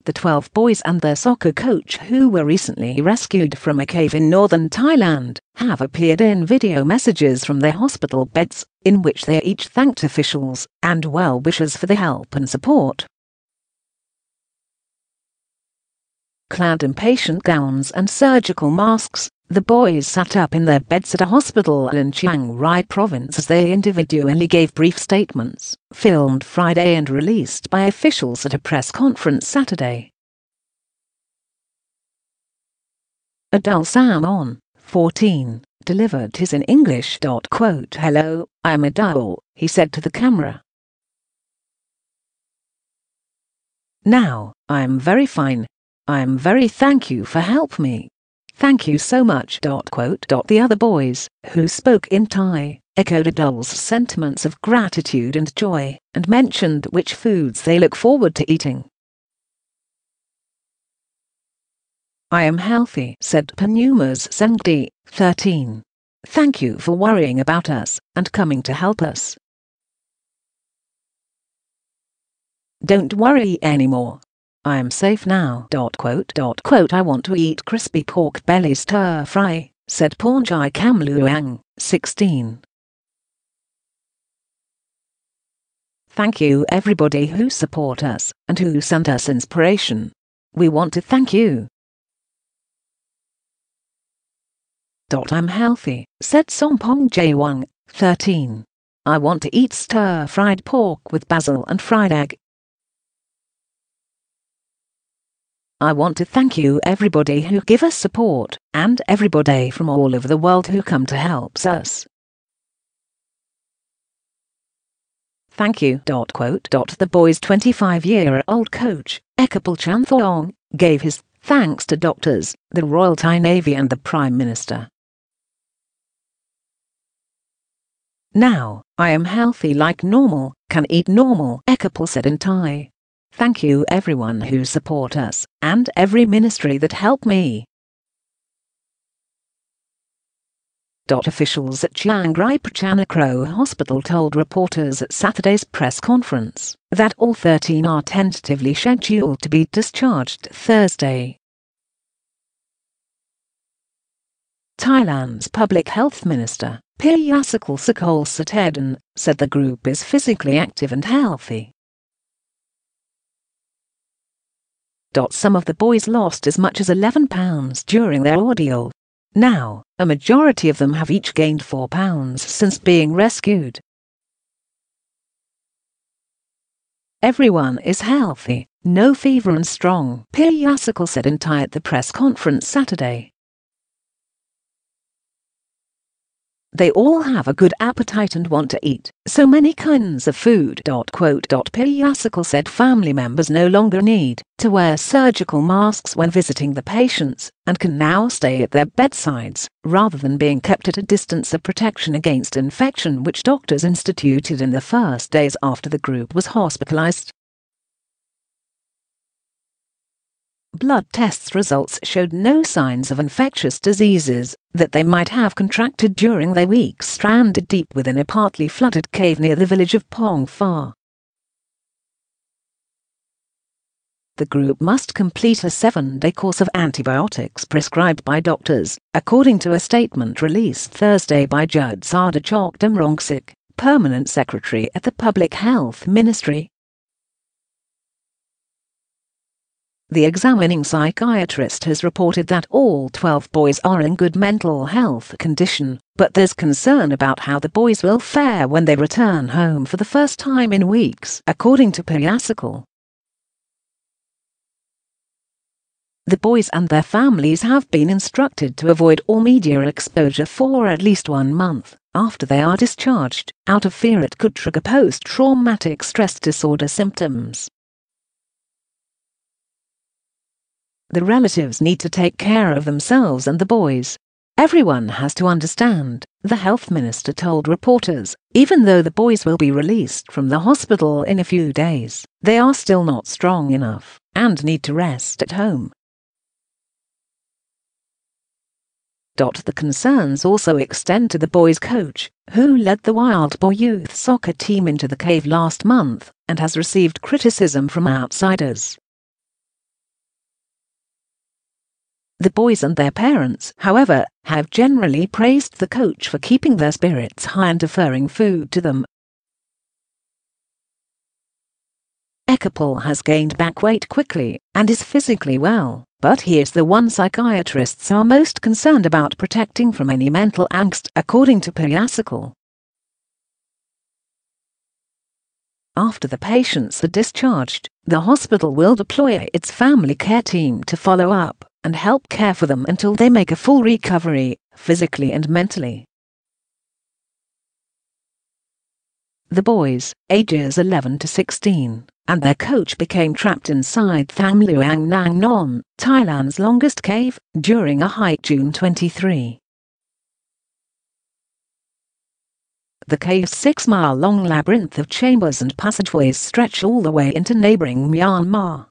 The 12 boys and their soccer coach, who were recently rescued from a cave in northern Thailand, have appeared in video messages from their hospital beds, in which they each thanked officials and well-wishers for the help and support. Clad in patient gowns and surgical masks, the boys sat up in their beds at a hospital in Chiang Rai province as they individually gave brief statements, filmed Friday and released by officials at a press conference Saturday. Adul Sam-on, 14, delivered his in English. "Hello, I'm Adul," he said to the camera. "Now, I'm very fine. I'm very thank you for help me. Thank you so much." The other boys, who spoke in Thai, echoed Adul's sentiments of gratitude and joy, and mentioned which foods they look forward to eating. "I am healthy," said Panumas Saengdee, 13. "Thank you for worrying about us and coming to help us. Don't worry anymore. I am safe now." "I want to eat crispy pork belly stir fry," said Pornjai Kamluang, 16. "Thank you everybody who support us and who sent us inspiration. We want to thank you." "I'm healthy," said Sompong Jaewang, 13. "I want to eat stir-fried pork with basil and fried egg." "I want to thank you everybody who give us support, and everybody from all over the world who come to help us. Thank you." The boys' 25-year-old coach, Ekapol Chanthong, gave his thanks to doctors, the Royal Thai Navy and the Prime Minister. "Now, I am healthy like normal, can eat normal," Ekapol said in Thai. "Thank you everyone who support us, and every ministry that helped me." Officials at Chiang Rai Prachanakro Hospital told reporters at Saturday's press conference that all 13 are tentatively scheduled to be discharged Thursday. Thailand's Public Health Minister, Piyasakul Sakolsatedan, said the group is physically active and healthy. Some of the boys lost as much as 11 pounds during their ordeal. Now, a majority of them have each gained 4 pounds since being rescued. "Everyone is healthy, no fever and strong," Piyasakul said in Thai at the press conference Saturday. "They all have a good appetite and want to eat so many kinds of food." Piyasakul said family members no longer need to wear surgical masks when visiting the patients and can now stay at their bedsides rather than being kept at a distance of protection against infection, which doctors instituted in the first days after the group was hospitalized. Blood tests results showed no signs of infectious diseases that they might have contracted during their weeks stranded deep within a partly flooded cave near the village of Pong Pha. The group must complete a 7-day course of antibiotics prescribed by doctors, according to a statement released Thursday by Jud Sadachok Damrongsik, Permanent Secretary at the Public Health Ministry. The examining psychiatrist has reported that all 12 boys are in good mental health condition, but there's concern about how the boys will fare when they return home for the first time in weeks, according to Piyasakul. The boys and their families have been instructed to avoid all media exposure for at least 1 month after they are discharged, out of fear it could trigger post-traumatic stress disorder symptoms. The relatives need to take care of themselves and the boys. Everyone has to understand, the health minister told reporters. Even though the boys will be released from the hospital in a few days, they are still not strong enough and need to rest at home. The concerns also extend to the boys' coach, who led the Wild Boy youth soccer team into the cave last month and has received criticism from outsiders. The boys and their parents, however, have generally praised the coach for keeping their spirits high and offering food to them. Ekapol has gained back weight quickly and is physically well, but he is the one psychiatrists are most concerned about protecting from any mental angst, according to Payasakal. After the patients are discharged, the hospital will deploy its family care team to follow up and help care for them until they make a full recovery, physically and mentally. The boys, ages 11 to 16, and their coach became trapped inside Tham Luang Nang Non, Thailand's longest cave, during a hike June 23. The cave's 6-mile-long labyrinth of chambers and passageways stretch all the way into neighboring Myanmar.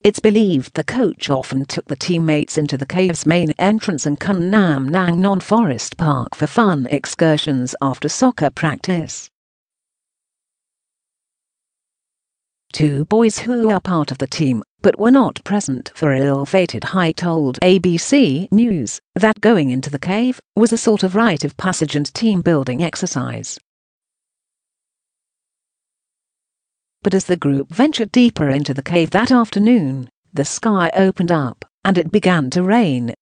It's believed the coach often took the teammates into the cave's main entrance and Khun Nam Nang Non Forest Park for fun excursions after soccer practice. Two boys who are part of the team but were not present for an ill-fated hike told ABC News that going into the cave was a sort of rite of passage and team-building exercise. But as the group ventured deeper into the cave that afternoon, the sky opened up and it began to rain.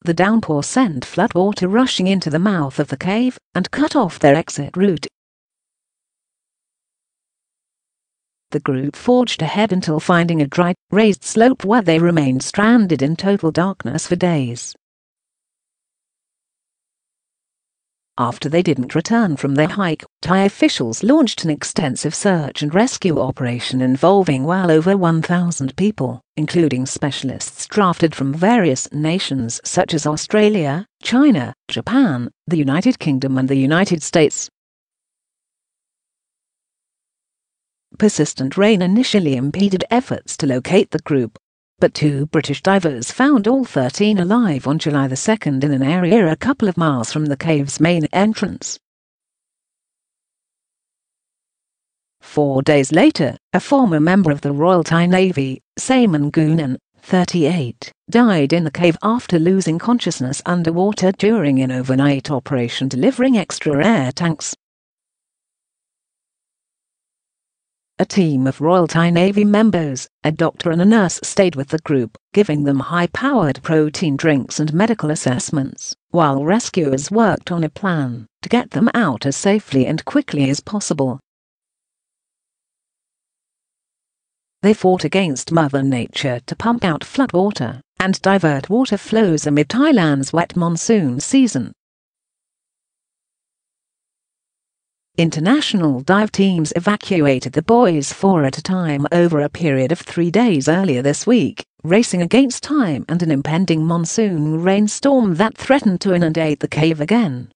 The downpour sent floodwater rushing into the mouth of the cave and cut off their exit route. The group forged ahead until finding a dry, raised slope where they remained stranded in total darkness for days. After they didn't return from their hike, Thai officials launched an extensive search and rescue operation involving well over 1,000 people, including specialists drafted from various nations such as Australia, China, Japan, the United Kingdom and the United States. Persistent rain initially impeded efforts to locate the group, but 2 British divers found all 13 alive on July the 2nd in an area a couple of miles from the cave's main entrance. 4 days later, a former member of the Royal Thai Navy, Saemon Goonan, 38, died in the cave after losing consciousness underwater during an overnight operation delivering extra air tanks. A team of Royal Thai Navy members, a doctor and a nurse stayed with the group, giving them high-powered protein drinks and medical assessments, while rescuers worked on a plan to get them out as safely and quickly as possible. They fought against Mother Nature to pump out floodwater and divert water flows amid Thailand's wet monsoon season. International dive teams evacuated the boys 4 at a time over a period of 3 days earlier this week, racing against time and an impending monsoon rainstorm that threatened to inundate the cave again.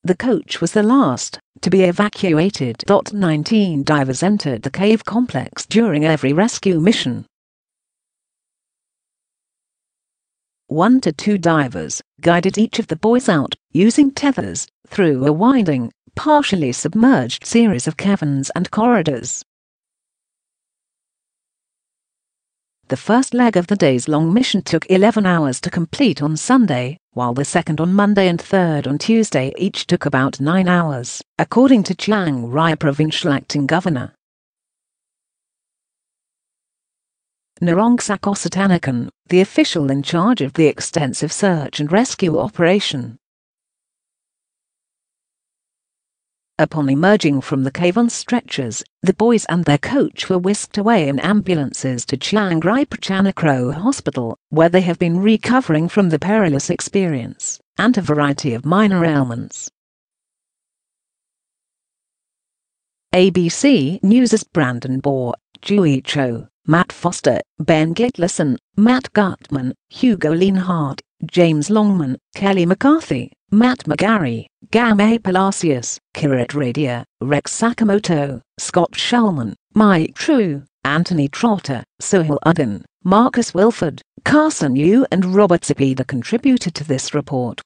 The coach was the last to be evacuated. 19 divers entered the cave complex during every rescue mission. 1 to 2 divers guided each of the boys out, using tethers, through a winding, partially submerged series of caverns and corridors. The first leg of the days-long mission took 11 hours to complete on Sunday, while the second on Monday and third on Tuesday each took about 9 hours, according to Chiang Rai Provincial Acting Governor. Narongsak Osatanakan, the official in charge of the extensive search and rescue operation. Upon emerging from the cave on stretchers, the boys and their coach were whisked away in ambulances to Chiang Rai Prachanakro Hospital, where they have been recovering from the perilous experience and a variety of minor ailments. ABC News' Brandon Bohr, Dewey Cho, Matt Foster, Ben Gitlerson, Matt Gutman, Hugo Lienhardt, James Longman, Kelly McCarthy, Matt McGarry, Game Palacios, Kirat Radia, Rex Sakamoto, Scott Shulman, Mike True, Anthony Trotter, Sohail Uddin, Marcus Wilford, Carson Yu and Robert Zepeda contributed to this report.